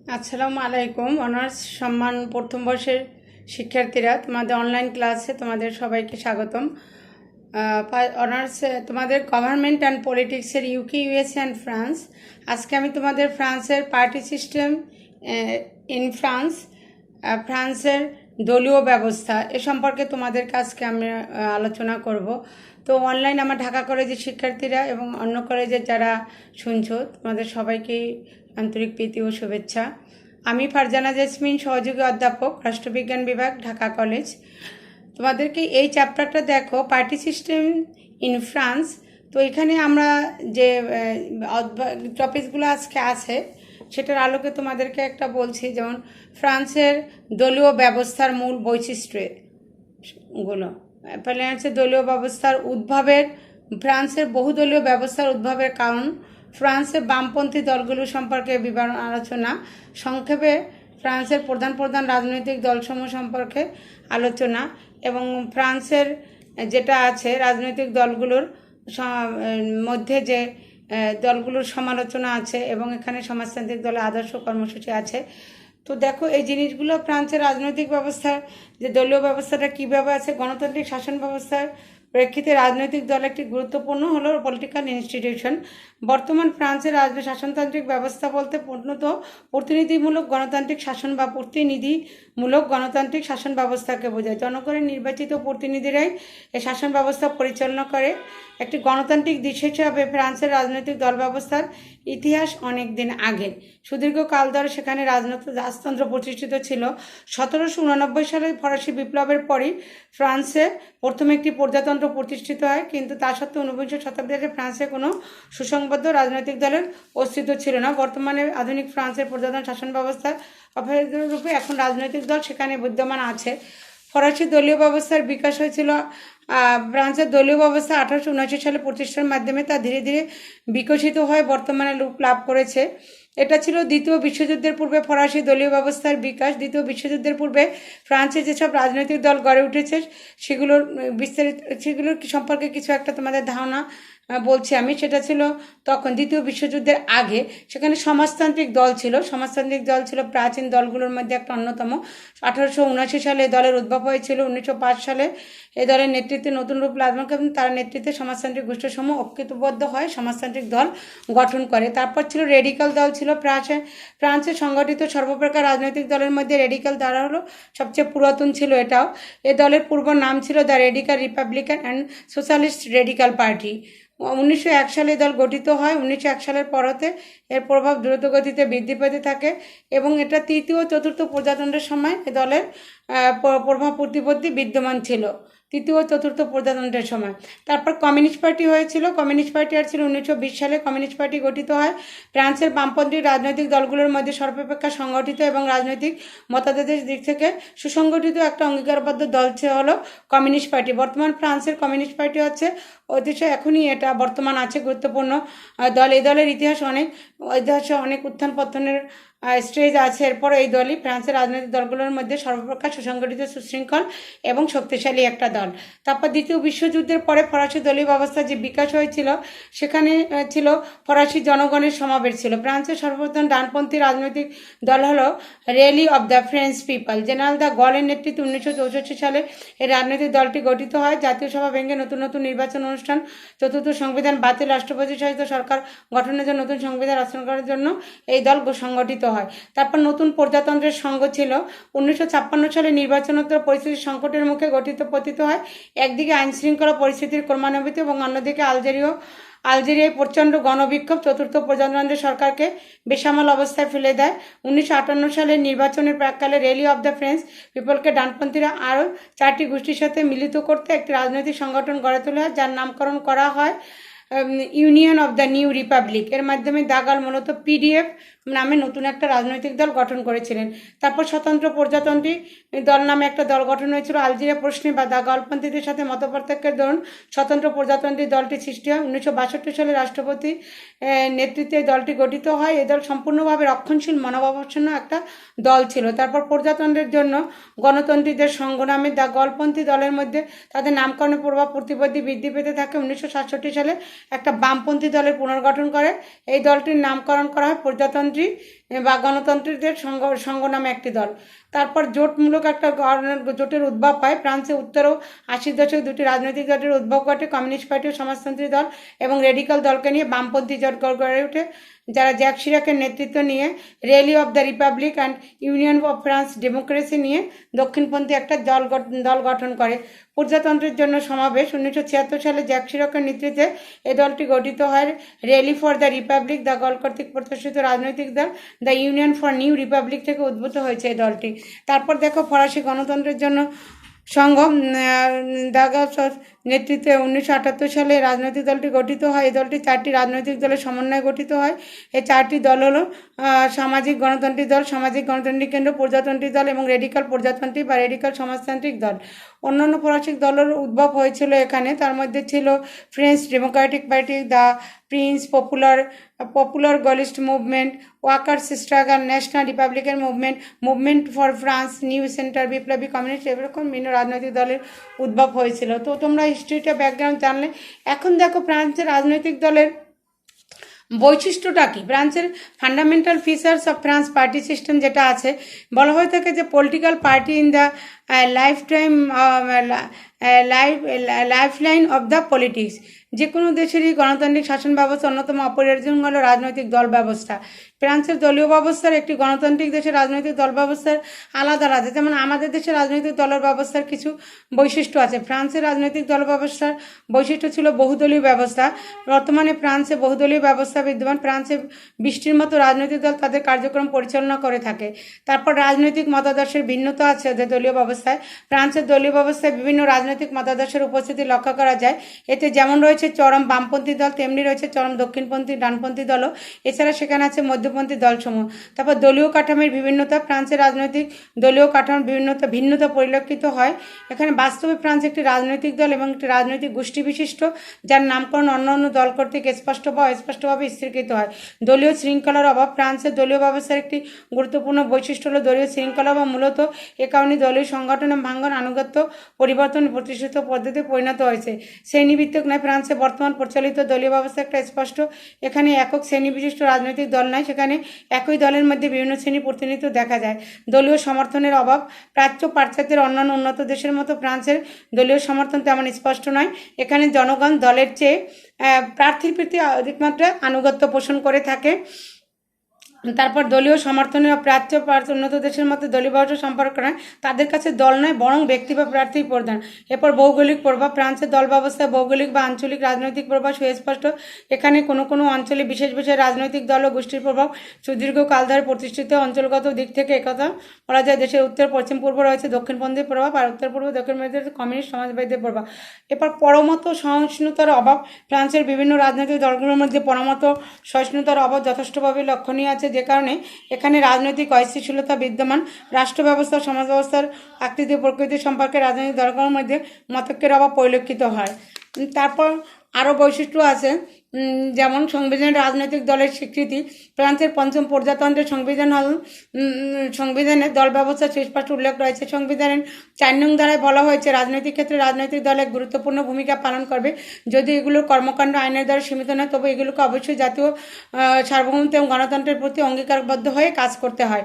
আসসালামু আলাইকুম। অনার্স সম্মান প্রথম বর্ষের শিক্ষার্থীরা, তোমাদের অনলাইন ক্লাসে তোমাদের সবাইকে স্বাগতম। অনার্স তোমাদের গভর্নমেন্ট অ্যান্ড পলিটিক্সের ইউকে, ইউএসএ অ্যান্ড ফ্রান্স। আজকে আমি তোমাদের ফ্রান্সের পার্টি সিস্টেম ইন ফ্রান্স, ফ্রান্সের দলীয় ব্যবস্থা এ সম্পর্কে তোমাদের কাছকে আমি আলোচনা করব। তো অনলাইন আমার ঢাকা কলেজের শিক্ষার্থীরা এবং অন্য কলেজের যারা শুনছো, তোমাদের সবাইকেই আন্তরিক প্রীতি ও শুভেচ্ছা। আমি ফারজানা জেসমিন, সহযোগী অধ্যাপক, রাষ্ট্রবিজ্ঞান বিভাগ, ঢাকা কলেজ। তোমাদেরকে এই চ্যাপ্টারটা দেখো, পার্টি সিস্টেম ইন ফ্রান্স। তো এখানে আমরা যে টপিকসগুলো আজকে আছে সেটার আলোকে তোমাদেরকে একটা বলছি, যেমন ফ্রান্সের দলীয় ব্যবস্থার মূল বৈশিষ্ট্যগুলো। ফ্রান্সের দলীয় ব্যবস্থার উদ্ভবের, ফ্রান্সের বহুদলীয় ব্যবস্থার উদ্ভবের কারণ, ফ্রান্সের বামপন্থী দলগুলো সম্পর্কে বিবরণ আলোচনা, সংক্ষেপে ফ্রান্সের প্রধান প্রধান রাজনৈতিক দলসমূহ সম্পর্কে আলোচনা, এবং ফ্রান্সের যেটা আছে রাজনৈতিক দলগুলোর মধ্যে যে দলগুলোর সমালোচনা আছে, এবং এখানে সমাজতান্ত্রিক দলের আদর্শ কর্মসূচি আছে। তো দেখো, এই জিনিসগুলো ফ্রান্সের রাজনৈতিক ব্যবস্থার যে দলীয় ব্যবস্থাটা কীভাবে আছে, গণতান্ত্রিক শাসন ব্যবস্থার প্রেক্ষিতে রাজনৈতিক দল একটি গুরুত্বপূর্ণ হলো পলিটিক্যাল ইনস্টিটিউশন। বর্তমান ফ্রান্সের শাসনতান্ত্রিক ব্যবস্থা বলতে পূর্ণত প্রতিনিধিমূলক গণতান্ত্রিক শাসন বা প্রতিনিধিমূলক গণতান্ত্রিক শাসন ব্যবস্থাকে বোঝায়। জনগণের নির্বাচিত প্রতিনিধিরাই এই শাসন ব্যবস্থা পরিচালনা করে। একটি গণতান্ত্রিক দেশ হিসাবে ফ্রান্সের রাজনৈতিক দল ব্যবস্থার ইতিহাস অনেক দিন আগের। সুদীর্ঘ কাল ধরে সেখানে রাজতন্ত্র প্রতিষ্ঠিত ছিল। 1789 সালে ফরাসি বিপ্লবের পরই ফ্রান্সে প্রথমে একটি প্রজাতন্ত্র প্রতিষ্ঠিত হয়, কিন্তু তা সত্ত্বেও 19 শতাব্দীতে ফ্রান্সে কোনো সুসংবদ্ধ রাজনৈতিক দলের অস্তিত্ব ছিল না। বর্তমানে আধুনিক ফ্রান্সের প্রজাতন্ত্র শাসন ব্যবস্থার রূপে এখন রাজনৈতিক দল সেখানে বিদ্যমান আছে। ফরাসি দলীয় ব্যবস্থার বিকাশ হয়েছিল। ফ্রান্সের দলীয় ব্যবস্থা 1879 সালে প্রতিষ্ঠার মাধ্যমে তা ধীরে ধীরে বিকশিত হয়ে বর্তমানে রূপ লাভ করেছে। এটা ছিল দ্বিতীয় বিশ্বযুদ্ধের পূর্বে ফরাসি দলীয় ব্যবস্থার বিকাশ। দ্বিতীয় বিশ্বযুদ্ধের পূর্বে ফ্রান্সে যেসব রাজনৈতিক দল গড়ে উঠেছে সেগুলোর সম্পর্কে কিছু একটা তোমাদের ধারণা বলছি আমি। সেটা ছিল তখন দ্বিতীয় বিশ্বযুদ্ধের আগে সেখানে সমাজতান্ত্রিক দল ছিল প্রাচীন দলগুলোর মধ্যে একটা অন্যতম। 1879 সালে দলের উদ্ভব হয়েছিল। 1905 সালে এই দলের নেতৃত্বে নতুন রূপ লাভ এবং তার নেতৃত্বে সমাজতান্ত্রিক গোষ্ঠীসমূহ ঐক্যবদ্ধ হয় সমাজতান্ত্রিক দল গঠন করে। তারপর ছিল রেডিকাল দল ছিল। ফ্রান্সে সংগঠিত সর্বপ্রকার রাজনৈতিক দলের মধ্যে রেডিকাল দল হলো সবচেয়ে পুরাতন ছিল। এটাও এ দলের পূর্ব নাম ছিল the radical Republican and socialist radical party. 1901 সালে দল গঠিত হয়। 1901 সালের পর হতে এর প্রভাব দ্রুতগতিতে বৃদ্ধি পেতে থাকে এবং এটা তৃতীয় ও চতুর্থ প্রজাতন্ত্রের সময় এ দলের প্রভাব প্রতিপত্তি বিদ্যমান ছিল, তৃতীয় ও চতুর্থ প্রজাতন্ত্রের সময়। তারপর কমিউনিস্ট পার্টি হয়েছিল। কমিউনিস্ট পার্টি আর ছিল 1920 সালে। কমিউনিস্ট পার্টি গঠিত হয় ফ্রান্সের বামপন্থী রাজনৈতিক দলগুলোর মধ্যে সর্বাপেক্ষা সংগঠিত এবং রাজনৈতিক মতাদর্শের দিক থেকে সুসংগঠিত একটা অঙ্গীকারবদ্ধ দল হলো কমিউনিস্ট পার্টি। বর্তমান ফ্রান্সের কমিউনিস্ট পার্টি হচ্ছে ঐতিহ্য, এখনই এটা বর্তমান আছে গুরুত্বপূর্ণ দল। এই দলের ইতিহাসে অনেক উত্থান পতনের স্টেজ আছে। এরপর এই দলই ফ্রান্সের রাজনৈতিক দলগুলোর মধ্যে সর্বপ্রকার সুসংগঠিত, সুশৃঙ্খল এবং শক্তিশালী একটা দল। তারপর দ্বিতীয় বিশ্বযুদ্ধের পরে ফরাসি দলীয় ব্যবস্থার যে বিকাশ হয়েছিল সেখানে ছিল ফরাসি জনগণের সমাবেশ ছিল। ফ্রান্সের সর্বপ্রথম ডানপন্থী রাজনৈতিক দল হলো Rally of the French People. General de গলের নেতৃত্বে 1964 সালে এই রাজনৈতিক দলটি গঠিত হয়। জাতীয় সভা ভেঙে নতুন নতুন নির্বাচন অনুষ্ঠান, চতুর্থ সংবিধান বাতিল, রাষ্ট্রপতি শাসিত সরকার গঠনের জন্য নতুন সংবিধান রচনা করার জন্য এই দল সংগঠিত হয়। তারপর নতুন প্রজাতন্ত্রের সংঘ ছিল। 1956 সালে নির্বাচনোত্তর পরিস্থিতির সংকটের মুখে পতিত হয়। একদিকে আইনশৃঙ্খলা পরিস্থিতির ক্রমান্বিত এবং অন্যদিকে আলজেরিয়ায় প্রচণ্ড গণবিক্ষোভ চতুর্থ প্রজাতন্ত্রের সরকারকে বেসামাল অবস্থায় ফেলে দেয়। 1958 সালের নির্বাচনের প্রাককালে র্যালি অব দ্য ফ্রেঞ্চ পিপলকে ডানপন্থীরা আরও 4টি গোষ্ঠীর সাথে মিলিত করতে একটি রাজনৈতিক সংগঠন গড়ে তোলা হয়, যার নামকরণ করা হয় union of the new Republic. এর মাধ্যমে দাগাল মূলত পিডিএফ নামে নতুন একটা রাজনৈতিক দল গঠন করেছিলেন। তারপর স্বতন্ত্র প্রজাতন্ত্রী দল নামে একটা দল গঠন হয়েছিল। আলজেরিয়া প্রশ্নে বা দাগালপন্থীদের সাথে মতপার্থক্যের দরুন স্বতন্ত্র প্রজাতন্ত্রী দলটি সৃষ্টি হয়। 1962 সালে রাষ্ট্রপতি নেতৃত্বে দলটি গঠিত হয়। এই দল সম্পূর্ণভাবে রক্ষণশীল মনোভাবাপন্ন একটা দল ছিল। তারপর প্রজাতন্ত্রের জন্য গণতন্ত্রীদের সংঘ নামে দ্য গলপন্থী দলের মধ্যে তাদের নামকরণের প্রভাব প্রতিপত্তি বৃদ্ধি পেতে থাকে। 1967 সালে একটা বামপন্থী দলের পুনর্গঠন করে এই দলটির নামকরণ করা হয় প্রজাতন্ত্রী বা গণতন্ত্রীদের সংঘ নামে একটি দল। তারপর জোটমূলক একটা জোটের উদ্ভব হয়। ফ্রান্সে উত্তর ও 80 দশক দুটি রাজনৈতিক দলের উদ্ভব ঘটে, কমিউনিস্ট পার্টি ও সমাজতন্ত্রী দল এবং রেডিকাল দলকে নিয়ে বামপন্থী জোট গড়ে ওঠে, যারা জ্যাক শিরাকের নেতৃত্ব নিয়ে rally of the Republic and union of France democracy নিয়ে দক্ষিণপন্থী একটা দল গঠন করে। প্রজাতন্ত্রের জন্য সমাবেশ 1976 সালে জ্যাক শিরাকের নেতৃত্বে এই দলটি গঠিত হয়। Rally for the Republic de Gaulle কর্তৃক প্রতিষ্ঠিত রাজনৈতিক দল the Union for New Republic থেকে উদ্ভূত হয়েছে এই দলটি। তারপর দেখো ফরাসি গণতন্ত্রের জন্য সংঘ দাগাস নেতৃত্বে 1978 সালে রাজনৈতিক দলটি গঠিত হয়। এই দলটি 4টি রাজনৈতিক দলের সমন্বয়ে গঠিত হয়। এই 4টি দল হলো সামাজিক গণতান্ত্রিক দল, সামাজিক গণতান্ত্রিক কেন্দ্র, প্রজাতান্ত্রিক দল এবং রেডিকাল প্রজাতান্ত্রিক বা রেডিকাল সমাজতান্ত্রিক দল। অন্যান্য ফরাসি দলের উদ্ভব হয়েছিল এখানে, তার মধ্যে ছিল French Democratic Party, the Prince Popular Gaullist Movement, Workers Struggle, National Republican Movement for France, New Centre, বিপ্লবী কমিউনিস্ট, এরকম বিভিন্ন রাজনৈতিক দলের উদ্ভব হয়েছিল। তো তোমরা হিস্ট্রিটা ব্যাকগ্রাউন্ড জানলে। এখন দেখো ফ্রান্সের রাজনৈতিক দলের বৈশিষ্ট্যটা কি। ফ্রান্সের fundamental features of France party system যেটা আছে, বলা হয়ে থাকে যে political party in the lifeline of the politics. যে কোনো দেশেরই গণতান্ত্রিক শাসন ব্যবস্থা অন্যতম অপরিহার্য হলো রাজনৈতিক দল ব্যবস্থা। ফ্রান্সের দলীয় ব্যবস্থার একটি গণতান্ত্রিক দেশের রাজনৈতিক দল ব্যবস্থার আলাদা আলাদা, যেমন আমাদের দেশের রাজনৈতিক দলের ব্যবস্থার কিছু বৈশিষ্ট্য আছে। ফ্রান্সের রাজনৈতিক দল ব্যবস্থার বৈশিষ্ট্য ছিল বহুদলীয় ব্যবস্থা। বর্তমানে ফ্রান্সে বহুদলীয় ব্যবস্থা বিদ্যমান। ফ্রান্সে 20টির মতো রাজনৈতিক দল তাদের কার্যক্রম পরিচালনা করে থাকে। তারপর রাজনৈতিক মতাদর্শের ভিন্নতা আছে ওদের দলীয় ব্যবস্থায়। ফ্রান্সের দলীয় ব্যবস্থায় বিভিন্ন রাজনৈতিক মতাদর্শের উপস্থিতি লক্ষ্য করা যায়। এতে যেমন রয়েছে চরম বামপন্থী দল, তেমনি রয়েছে চরম দক্ষিণপন্থী ডানপন্থী দলও। এছাড়া সেখানে আছে মধ্যপন্থী দলসমূহ। তারপর দলীয় কাঠামোর বিভিন্নতা। ফ্রান্সের রাজনৈতিক দলীয় কাঠামোর ভিন্নতা পরিলক্ষিত হয়। এখানে বাস্তবে ফ্রান্স একটি রাজনৈতিক দল এবং একটি রাজনৈতিক গোষ্ঠী বিশিষ্ট, যার নামকরণ অন্যান্য দল কর্তৃক স্পষ্ট বা অস্পষ্টভাবে স্থিরকৃত হয়। দলীয় শৃঙ্খলার অভাব। ফ্রান্সের দলীয় ব্যবস্থার একটি গুরুত্বপূর্ণ বৈশিষ্ট্য হল দলীয় শৃঙ্খলা বা মূলত এ কারণে দলীয় সংগঠন ভাঙ্গন আনুগত্য পরিবর্তন প্রতিষ্ঠিত পদ্ধতি পরিণত হয়েছে। শ্রেণীভিত্তিক নয়। ফ্রান্সে বর্তমান প্রচলিত দলীয় ব্যবস্থা একটা স্পষ্ট। এখানে একক শ্রেণী বিশিষ্ট রাজনৈতিক দল নয়, সেখানে একই দলের মধ্যে বিভিন্ন শ্রেণী প্রতিনিধিত্ব দেখা যায়। দলীয় সমর্থনের অভাব। প্রাচ্য পাশ্চাত্যের অন্যান্য উন্নত দেশের মতো ফ্রান্সের দলীয় সমর্থন তেমন স্পষ্ট নয়। এখানে জনগণ দলের চেয়ে প্রার্থীর প্রতি অধিক মাত্রায় আনুগত্য পোষণ করে থাকে। তারপর দলীয় সমর্থনের প্রাচ্য উন্নত দেশের মধ্যে দলীয় ব্যবস্থা সম্পর্ক নয়, তাদের কাছে দল নয় বরং ব্যক্তি বা প্রার্থী প্রধান। এরপর ভৌগোলিক প্রভাব। ফ্রান্সের দল ব্যবস্থায় ভৌগোলিক বা আঞ্চলিক রাজনৈতিক প্রভাব সুস্পষ্ট। এখানে কোনো অঞ্চলে বিশেষ রাজনৈতিক দল ও গোষ্ঠীর প্রভাব সুদীর্ঘ কাল ধরে প্রতিষ্ঠিত। অঞ্চলগত দিক থেকে একথা বলা যায়, দেশের উত্তর পশ্চিম পূর্ব রয়েছে দক্ষিণপন্থী প্রভাব, আর উত্তর পূর্ব দক্ষিণ মধ্যে কমিউনিস্ট সমাজবাদীদের প্রভাব। এরপর পরমত সহিষ্ণুতার অভাব। ফ্রান্সের বিভিন্ন রাজনৈতিক দলগুলোর মধ্যে পরমত সহিষ্ণুতার অভাব যথেষ্টভাবে লক্ষণীয় আছে, যে কারণে এখানে রাজনৈতিক অস্থিতিশীলতা বিদ্যমান। রাষ্ট্র ব্যবস্থা সমাজ ব্যবস্থার আকৃতি প্রকৃতি সম্পর্কে রাজনৈতিক দলগুলোর মধ্যে মতৈক্যের অভাব পরিলক্ষিত হয়। তারপর আরও বৈশিষ্ট্য আছে, যেমন সংবিধানের রাজনৈতিক দলের স্বীকৃতি। ফ্রান্সের পঞ্চম প্রজাতন্ত্রের সংবিধানে দল ব্যবস্থা সুস্পষ্ট উল্লেখ রয়েছে। সংবিধানের 4 নং ধারায় বলা হয়েছে রাজনৈতিক ক্ষেত্রে রাজনৈতিক দল এক গুরুত্বপূর্ণ ভূমিকা পালন করবে। যদি এগুলোর কর্মকাণ্ড আইনের দ্বারা সীমিত নয়, তবে এগুলোকে অবশ্যই জাতীয় সার্বভৌমত্ব এবং গণতন্ত্রের প্রতি অঙ্গীকারবদ্ধ হয়ে কাজ করতে হয়।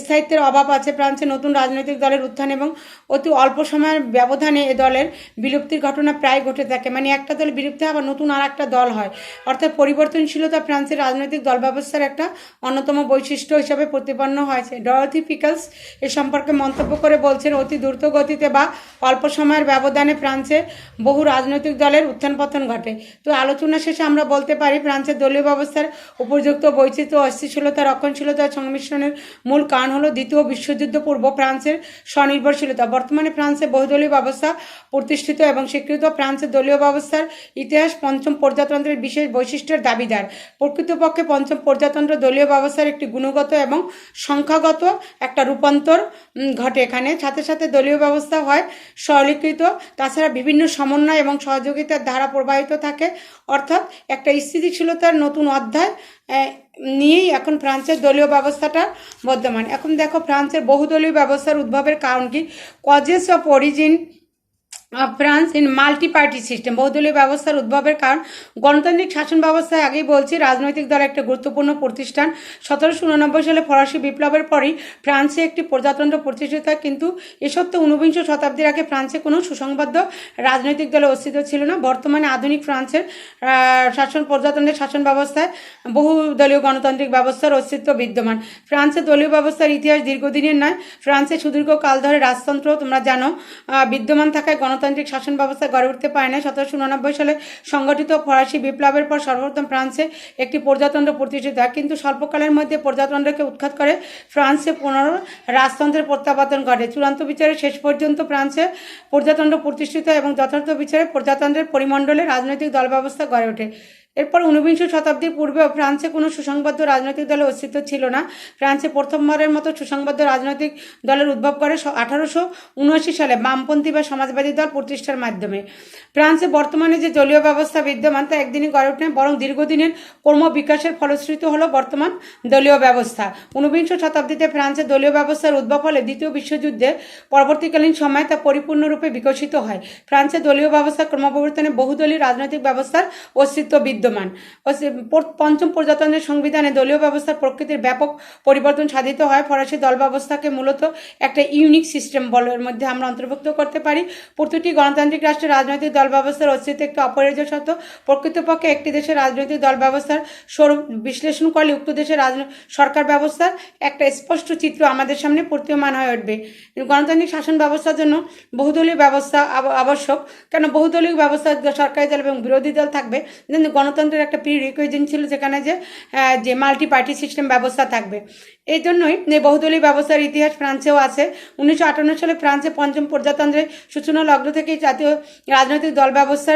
স্থায়িত্বের অভাব আছে। ফ্রান্সে নতুন রাজনৈতিক দলের উত্থান এবং অতি অল্প সময়ের ব্যবধানে এ দলের বিলুপ্তির ঘটনা প্রায় ঘটে থাকে। মানে একটা দল বিলুপ্তি হয় আবার নতুন আর একটা দল হয়, অর্থাৎ পরিবর্তনশীলতা ফ্রান্সের রাজনৈতিক দল ব্যবস্থার একটা অন্যতম বৈশিষ্ট্য হিসাবে প্রতিপন্ন হয়েছে। ডরথি পিকলস এ সম্পর্কে মন্তব্য করে বলছেন, অতি দ্রুত গতিতে বা অল্প সময়ের ব্যবধানে ফ্রান্সে বহু রাজনৈতিক দলের উত্থান পতন ঘটে। তো আলোচনা শেষে আমরা বলতে পারি ফ্রান্সের দলীয় ব্যবস্থার উপযুক্ত বৈচিত্র্য, অস্থিতিশীলতা, রক্ষণশীলতা, সংমিশ্রণের মূল কারণ হলো দ্বিতীয় বিশ্বযুদ্ধ পূর্ব ফ্রান্সের স্বনির্ভরশীলতা। বর্তমানে ফ্রান্সে বহুদলীয় ব্যবস্থা প্রতিষ্ঠিত এবং স্বীকৃত। ফ্রান্সের দলীয় ব্যবস্থার ইতিহাস পঞ্চম প্রজাতন্ত্রের বিশেষ বৈশিষ্ট্যের দাবিদার। প্রকৃতপক্ষে পঞ্চম প্রজাতন্ত্র দলীয় ব্যবস্থার একটি গুণগত এবং সংখ্যাগত একটা রূপান্তর ঘটে। এখানে সাথে সাথে দলীয় ব্যবস্থা হয় সরলীকৃত, তাছাড়া বিভিন্ন সমন্বয় এবং সহযোগিতার ধারা প্রবাহিত থাকে, অর্থাৎ একটা স্থিতিশীলতার নতুন অধ্যায় নিয়েই এখন ফ্রান্সের দলীয় ব্যবস্থাটা বর্তমান। এখন দেখো ফ্রান্সের বহুদলীয় ব্যবস্থার উদ্ভবের কারণ কি। Causes of origin France in multi party system, বহুদলীয় ব্যবস্থার উদ্ভবের কারণ গণতান্ত্রিক শাসন ব্যবস্থায় আগেই বলছি রাজনৈতিক দল একটা গুরুত্বপূর্ণ প্রতিষ্ঠান। 1789 সালে ফরাসি বিপ্লবের পরই ফ্রান্সে একটি প্রজাতন্ত্র প্রতিষ্ঠিত হয়, কিন্তু এ সত্ত্বেও ঊনবিংশ শতাব্দীর আগে ফ্রান্সে কোনো সুসংবদ্ধ রাজনৈতিক দলের অস্তিত্ব ছিল না। বর্তমানে আধুনিক ফ্রান্সের প্রজাতন্ত্রের শাসন ব্যবস্থায় বহুদলীয় গণতান্ত্রিক ব্যবস্থার অস্তিত্ব বিদ্যমান। ফ্রান্সের দলীয় ব্যবস্থার ইতিহাস দীর্ঘদিনের নয়। ফ্রান্সে সুদীর্ঘ কাল ধরে রাজতন্ত্র তোমরা জানো বিদ্যমান থাকায় গণতান্ত্রিক শাসন ব্যবস্থা গড়ে উঠতে পারে না। 1789 সালে সংগঠিত ফরাসি বিপ্লবের পর সর্বপ্রথম ফ্রান্সে একটি প্রজাতন্ত্র প্রতিষ্ঠিত হয়, কিন্তু স্বল্পকালের মধ্যে প্রজাতন্ত্রকে উৎখাত করে ফ্রান্সে পুনর রাজতন্ত্রের প্রত্যাবর্তন ঘটে। চূড়ান্ত বিচারে শেষ পর্যন্ত ফ্রান্সে প্রজাতন্ত্র প্রতিষ্ঠিত এবং যথার্থ বিচারে প্রজাতন্ত্রের পরিমণ্ডলে রাজনৈতিক দল ব্যবস্থা গড়ে ওঠে। এরপর ঊনবিংশ শতাব্দীর পূর্বেও ফ্রান্সে কোনো সুসংবদ্ধ রাজনৈতিক দলের অস্তিত্ব ছিল না। ফ্রান্সে প্রথমবারের মতো সুসংবদ্ধ রাজনৈতিক দলের উদ্ভব করে 1879 সালে বামপন্থী বা সমাজবাদী দল প্রতিষ্ঠার মাধ্যমে। ফ্রান্সে বর্তমানে যে দলীয় ব্যবস্থা বিদ্যমান তা একদিনই গড়ে ওঠে বরং দীর্ঘদিনের কর্ম বিকাশের ফলশ্রুতি হলো বর্তমান দলীয় ব্যবস্থা। ঊনবিংশ শতাব্দীতে ফ্রান্সে দলীয় ব্যবস্থার উদ্ভব হলে দ্বিতীয় বিশ্বযুদ্ধে পরবর্তীকালীন সময়ে তা পরিপূর্ণরূপে বিকশিত হয়। ফ্রান্সে দলীয় ব্যবস্থা ক্রমপরিবর্তনে বহুদলীয় রাজনৈতিক ব্যবস্থার অস্তিত্ব বিদ্যমান। পঞ্চম প্রজাতন্ত্রের সংবিধানে দলীয় ব্যবস্থার প্রকৃতির ব্যাপক পরিবর্তন সাধিত হয়। ফরাসি দল ব্যবস্থাকে মূলত একটা ইউনিক সিস্টেম বলের মধ্যে আমরা অন্তর্ভুক্ত করতে পারি। প্রতিটি গণতান্ত্রিক রাষ্ট্রের রাজনৈতিক দল ব্যবস্থার অস্তিত্ব একটি অপরিহার্য সত্য। প্রকৃতপক্ষে একটি দেশের রাজনৈতিক দল ব্যবস্থার স্বরূপ বিশ্লেষণ করলে উক্ত দেশের সরকার ব্যবস্থার একটা স্পষ্ট চিত্র আমাদের সামনে প্রতীয়মান হয়ে উঠবে। গণতান্ত্রিক শাসন ব্যবস্থার জন্য বহুদলীয় ব্যবস্থা আবশ্যক। কেন বহুদলীয় ব্যবস্থা সরকারি দল এবং বিরোধী দল থাকবে, কিন্তু গণতন্ত্রের একটা প্রি রিকুইজিশন ছিল যেখানে যে মাল্টি পার্টি সিস্টেম ব্যবস্থা থাকবে। এই জন্যই বহুদলীয় ব্যবস্থার ইতিহাস ফ্রান্সেও আছে। 1958 সালে ফ্রান্সে পঞ্চম প্রজাতন্ত্রের সূচনা লগ্ন থেকেই জাতীয় রাজনৈতিক দল ব্যবস্থা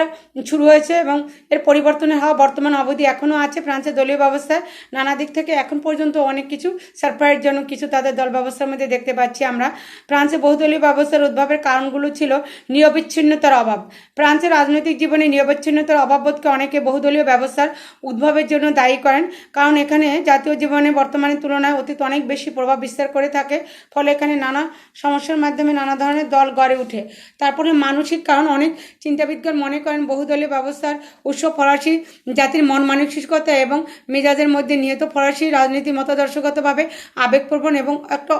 শুরু হয়েছে এবং এর পরিবর্তনের হাওয়া বর্তমান অবধি এখনও আছে। ফ্রান্সের দলীয় ব্যবস্থায় নানা দিক থেকে এখন পর্যন্ত অনেক কিছু সারপ্রাইজজনক কিছু তাদের দল ব্যবস্থার মধ্যে দেখতে পাচ্ছি আমরা। ফ্রান্সে বহুদলীয় ব্যবস্থার উদ্ভবের কারণগুলো ছিল নিরবিচ্ছিন্নতার অভাব। ফ্রান্সের রাজনৈতিক জীবনে নিরবিচ্ছিন্নতার অভাববোধকে অনেকে বহুদলীয় ব্যবস্থার উদ্ভবের জন্য দায়ী করেন, কারণ এখানে জাতীয় জীবনে বর্তমানের তুলনায় অতীত অনেক বেশি প্রভাব বিস্তার করে থাকে। ফলে এখানে নানা সমস্যার মাধ্যমে নানা ধরনের দল গড়ে ওঠে। তারপরে মানসিক কারণ, অনেক চিন্তাবিদগণ মনে করেন বহুদলীয় ব্যবস্থার উৎস ফরাসি জাতির মন মানসিকতা এবং মেজাজের মধ্যে নিহত। ফরাসি রাজনীতি মতাদর্শগতভাবে আবেগপ্রবণ এবং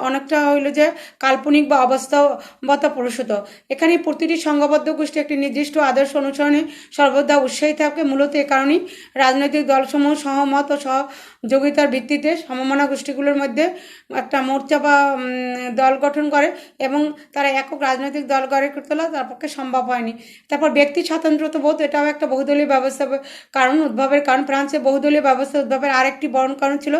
অনেকটা হইল যে কাল্পনিক বা অবাস্তবতা প্রসূত। এখানে প্রতিটি সংঘবদ্ধ গোষ্ঠী একটি নির্দিষ্ট আদর্শ অনুসরণে সর্বদা উৎসাহী থাকে। মূলত এ কারণেই রাজনৈতিক দলসমূহ সহমত ও সহযোগিতার ভিত্তিতে সমমনা গোষ্ঠীগুলোর মধ্যে একটা মোর্চা বা দল গঠন করে এবং তারা একক রাজনৈতিক দল গড়ে তোলা তার পক্ষে সম্ভব হয়নি। তারপর ব্যক্তি স্বাতন্ত্র্য বোধ, এটাও একটা বহুদলীয় ব্যবস্থা উদ্ভবের কারণ। ফ্রান্সে বহুদলীয় ব্যবস্থা উদ্ভবের আরেকটি বড় কারণ ছিল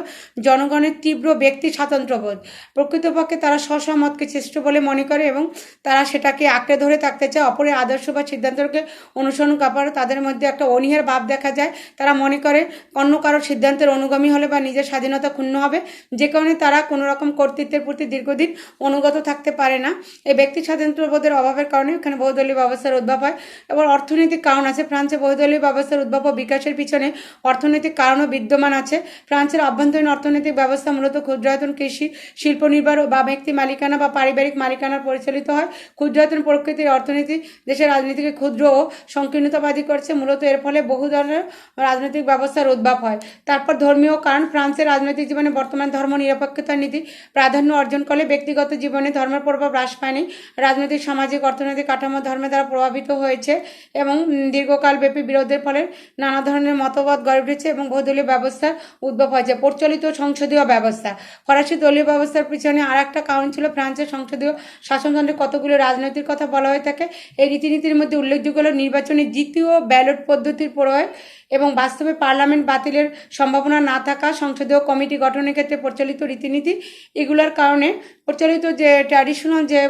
জনগণের তীব্র ব্যক্তি স্বাতন্ত্র্যবোধ। প্রকৃতপক্ষে তারা স্বমতকে শ্রেষ্ঠ বলে মনে করে এবং তারা সেটাকে আঁকড়ে ধরে থাকতে চায়। অপরের আদর্শ বা সিদ্ধান্তকে অনুসরণ করার তাদের মধ্যে একটা অনীহার ভাব দেখা যায়। তারা মনে করে অন্য কারোর সিদ্ধান্তের অনুগামী হলে বা নিজের স্বাধীনতা ক্ষুণ্ণ হবে, যে কারণে তারা কোনো রকম কর্তৃত্বের প্রতি দীর্ঘদিন অনুগত থাকতে পারে না। এই ব্যক্তি স্বাতন্ত্র্যবোধের অভাবের কারণে এখানে বহুদলীয় ব্যবস্থার উদ্ভব হয়। এবার অর্থনৈতিক কারণ আছে। ফ্রান্সে বহুদলীয় ব্যবস্থার উদ্ভব ও বিকাশের পিছনে অর্থনৈতিক কারণও বিদ্যমান আছে। ফ্রান্সের অভ্যন্তরীণ অর্থনৈতিক ব্যবস্থা মূলত ক্ষুদ্রায়তন, কৃষি, শিল্প নির্ভর বা ব্যক্তি মালিকানা বা পারিবারিক মালিকানার পরিচালিত হয়। ক্ষুদ্রায়তন প্রকৃতির অর্থনীতি দেশের রাজনীতিকে ক্ষুদ্র ও সংকীর্ণতাবাদী করছে। মূলত এর ফলে বহু ধরনের রাজনৈতিক ব্যবস্থার উদ্ভব হয়। তারপর ধর্মীয় কারণ। ফ্রান্সের রাজনৈতিক জীবনে বর্তমান ধর্ম নিরপেক্ষতার নীতি প্রাধান্য অর্জন করলে ব্যক্তিগত জীবনে ধর্মের প্রভাব হ্রাস পায়নি। রাজনৈতিক, সামাজিক, অর্থনৈতিক কাঠামো ধর্মের দ্বারা প্রভাবিত হয়েছে এবং দীর্ঘকালব্যাপী বিরোধের ফলে নানা ধরনের মতবাদ গড়ে উঠেছে এবং বহুদলীয় ব্যবস্থার উদ্ভব হয়েছে। প্রচলিত সংসদীয় ব্যবস্থা। ফরাসি দলীয় ব্যবস্থার পিছনে আর একটা কারণ ছিল ফ্রান্সের সংসদীয় শাসনতন্ত্রে কতগুলো রাজনৈতিক কথা বলা হয়ে থাকে। এই রীতিনীতির মধ্যে উল্লেখযোগ্য হল নির্বাচনের দ্বিতীয় ব্যালট পদ্ধতির প্রয়োগ এবং বাস্তবে পার্লামেন্ট বাতিলের সম্ভাবনা না থাকা, সংসদীয় কমিটি গঠনের ক্ষেত্রে প্রচলিত রীতিনীতি। এগুলোর কারণে প্রচলিত যে ট্র্যাডিশনাল যে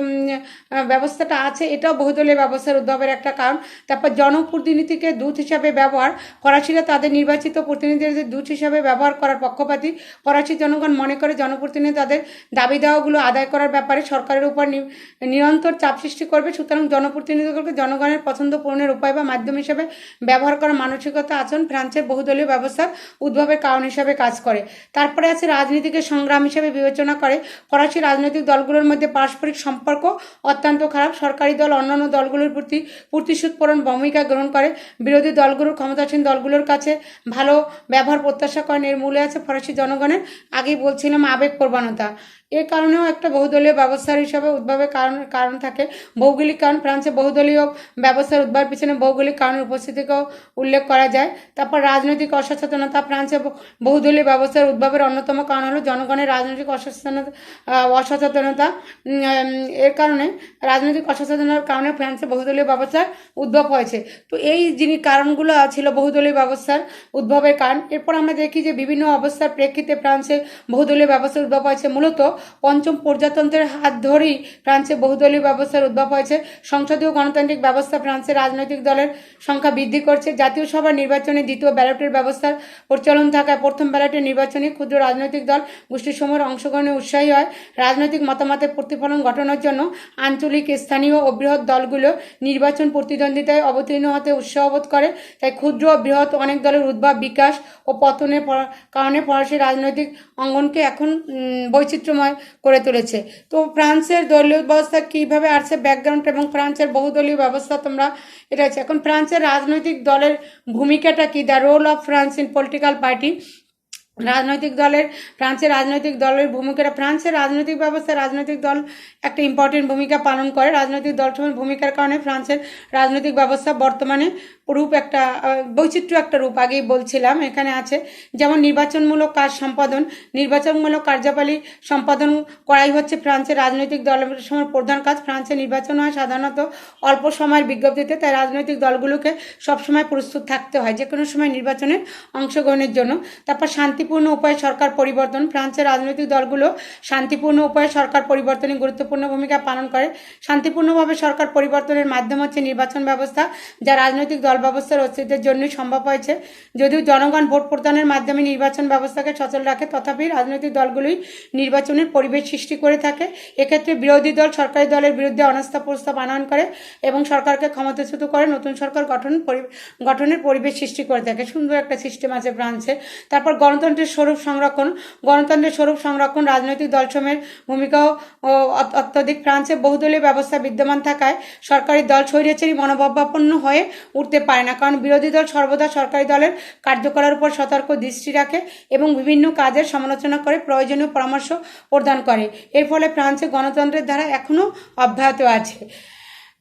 ব্যবস্থাটা আছে এটাও বহুদলীয় ব্যবস্থার উদ্ভবের একটা কারণ। তারপর জনপ্রতিনিধিকে দূত হিসাবে ব্যবহার। ফরাসিরা তাদের নির্বাচিত প্রতিনিধিদের দূত হিসাবে ব্যবহার করার পক্ষপাতী। ফরাসি জনগণ মনে করে জনপ্রতিনিধি তাদের দাবি দাওয়াগুলো আদায় করার ব্যাপারে সরকারের উপর নিরন্তর চাপ সৃষ্টি করবে। সুতরাং জনপ্রতিনিধিগুলোকে জনগণের পছন্দ পূরণের উপায় বা মাধ্যম হিসেবে ব্যবহার করার মানসিকতা আচরণ ফ্রান্সের বহুদলীয় ব্যবস্থার উদ্ভবের কারণ হিসাবে হিসেবে কাজ করে। তারপরে আছে রাজনীতিকে সংগ্রাম হিসেবে বিবেচনা করে। ফরাসি রাজনৈতিক দলগুলোর মধ্যে পারস্পরিক সম্পর্ক অত্যন্ত খারাপ। সরকারি দল অন্যান্য দলগুলোর প্রতি প্রতিশোধপূরণ ভূমিকা গ্রহণ করে। বিরোধী দলগুলোর ক্ষমতাসীন দলগুলোর কাছে ভালো ব্যবহার প্রত্যাশা করেন। এর মূলে আছে ফরাসি জনগণের, আগেই বলছিলাম, আবেগ প্রবণতা। এ কারণেও একটা বহুদলীয় ব্যবস্থার হিসাবে উদ্ভবের কারণ থাকে। ভৌগোলিক কারণ, ফ্রান্সে বহুদলীয় ব্যবস্থার উদ্ভবের পিছনে ভৌগোলিক কারণের উপস্থিতিকেও উল্লেখ করা যায়। তারপর রাজনৈতিক অসচেতনতা। ফ্রান্সে বহুদলীয় ব্যবস্থার উদ্ভবের অন্যতম কারণ হলো জনগণের রাজনৈতিক অসচেতনতা। এর কারণে রাজনৈতিক অসচেতনতার কারণে ফ্রান্সে বহুদলীয় ব্যবস্থার উদ্ভব হয়েছে। তো এই কারণগুলো ছিল বহুদলীয় ব্যবস্থার উদ্ভবের কারণ। এরপর আমরা দেখি যে বিভিন্ন অবস্থার প্রেক্ষিতে ফ্রান্সে বহুদলীয় ব্যবস্থার উদ্ভব হয়েছে। মূলত পঞ্চম প্রজাতন্ত্রের হাত ধরেই ফ্রান্সে বহুদলীয় ব্যবস্থার উদ্ভব হয়েছে। সংসদীয় গণতান্ত্রিক ব্যবস্থা ফ্রান্সের রাজনৈতিক দলের সংখ্যা বৃদ্ধি করছে। জাতীয় সভা নির্বাচনে দ্বিতীয় ব্যালটের ব্যবস্থার প্রচলন থাকায় প্রথম ব্যালটের নির্বাচনে ক্ষুদ্র রাজনৈতিক দল গোষ্ঠীসমূহের অংশগ্রহণে উৎসাহী হয়। রাজনৈতিক মতামতের প্রতিফলন ঘটানোর জন্য আঞ্চলিক, স্থানীয় ও বৃহৎ দলগুলো নির্বাচন প্রতিদ্বন্দ্বিতায় অবতীর্ণ হতে উৎসাহ বোধ করে। তাই ক্ষুদ্র ও বৃহৎ অনেক দলের উদ্ভব, বিকাশ ও পতনের কারণে ফরাসি রাজনৈতিক অঙ্গনকে এখন বৈচিত্র্যময় করে তুলেছে। তো ফ্রান্সের দলীয় ব্যবস্থা কীভাবে আসছে, ব্যাকগ্রাউন্ড এবং ফ্রান্সের বহুদলীয় ব্যবস্থা তোমরা এটা আছে। এখন ফ্রান্সের রাজনৈতিক দলের ভূমিকাটা কি, the role of France in political party. ফ্রান্সের রাজনৈতিক দলের ভূমিকাটা, ফ্রান্সের রাজনৈতিক ব্যবস্থা, রাজনৈতিক দল একটা ইম্পর্টেন্ট ভূমিকা পালন করে। রাজনৈতিক দলসমূহের ভূমিকার কারণে ফ্রান্সের রাজনৈতিক ব্যবস্থা বর্তমানে রূপ একটা বৈচিত্র্য একটা রূপ, আগেই বলছিলাম এখানে আছে। যেমন নির্বাচনমূলক কাজ সম্পাদন, নির্বাচনমূলক কার্যাবলী সম্পাদন করাই হচ্ছে ফ্রান্সের রাজনৈতিক দলের প্রধান কাজ। ফ্রান্সে নির্বাচন হয় সাধারণত অল্প সময়ের বিজ্ঞপ্তিতে, তাই রাজনৈতিক দলগুলোকে সবসময় প্রস্তুত থাকতে হয় যে কোনো সময় নির্বাচনের অংশগ্রহণের জন্য। তারপর শান্তিপূর্ণ উপায়ে সরকার পরিবর্তন। ফ্রান্সের রাজনৈতিক দলগুলো শান্তিপূর্ণ উপায়ে সরকার পরিবর্তনে গুরুত্বপূর্ণ ভূমিকা পালন করে। শান্তিপূর্ণভাবে সরকার পরিবর্তনের মাধ্যম হচ্ছে নির্বাচন ব্যবস্থা, যা রাজনৈতিক দল ব্যবস্থার অস্তিত্বের জন্যই সম্ভব হয়েছে। যদিও জনগণ ভোট প্রদানের মাধ্যমে নির্বাচন ব্যবস্থাকে সচল রাখে, তথাপি রাজনৈতিক দলগুলোই নির্বাচনের পরিবেশ সৃষ্টি করে থাকে। এক্ষেত্রে বিরোধী দল সরকারি দলের বিরুদ্ধে অনাস্থা প্রস্তাব আনয়ন করে এবং সরকারকে ক্ষমতাচ্যুত করে নতুন সরকার গঠনের পরিবেশ সৃষ্টি করে থাকে। সুন্দর একটা সিস্টেম আছে ফ্রান্সে। তারপর গণতন্ত্রের স্বরূপ সংরক্ষণ। গণতন্ত্রের স্বরূপ সংরক্ষণ, রাজনৈতিক দলসমূহের ভূমিকাও অত্যধিক। ফ্রান্সে বহুদলীয় ব্যবস্থা বিদ্যমান থাকায় সরকারি দল স্বৈরাচারী মনোভাবাপন্ন হয়ে উঠতে পারে না, কারণ বিরোধী দল সর্বদা সরকারি দলের কার্যকলাপের উপর সতর্ক দৃষ্টি রাখে এবং বিভিন্ন কাজের সমালোচনা করে প্রয়োজনীয় পরামর্শ প্রদান করে। এর ফলে ফ্রান্সে গণতন্ত্রের ধারা এখনও অব্যাহত আছে।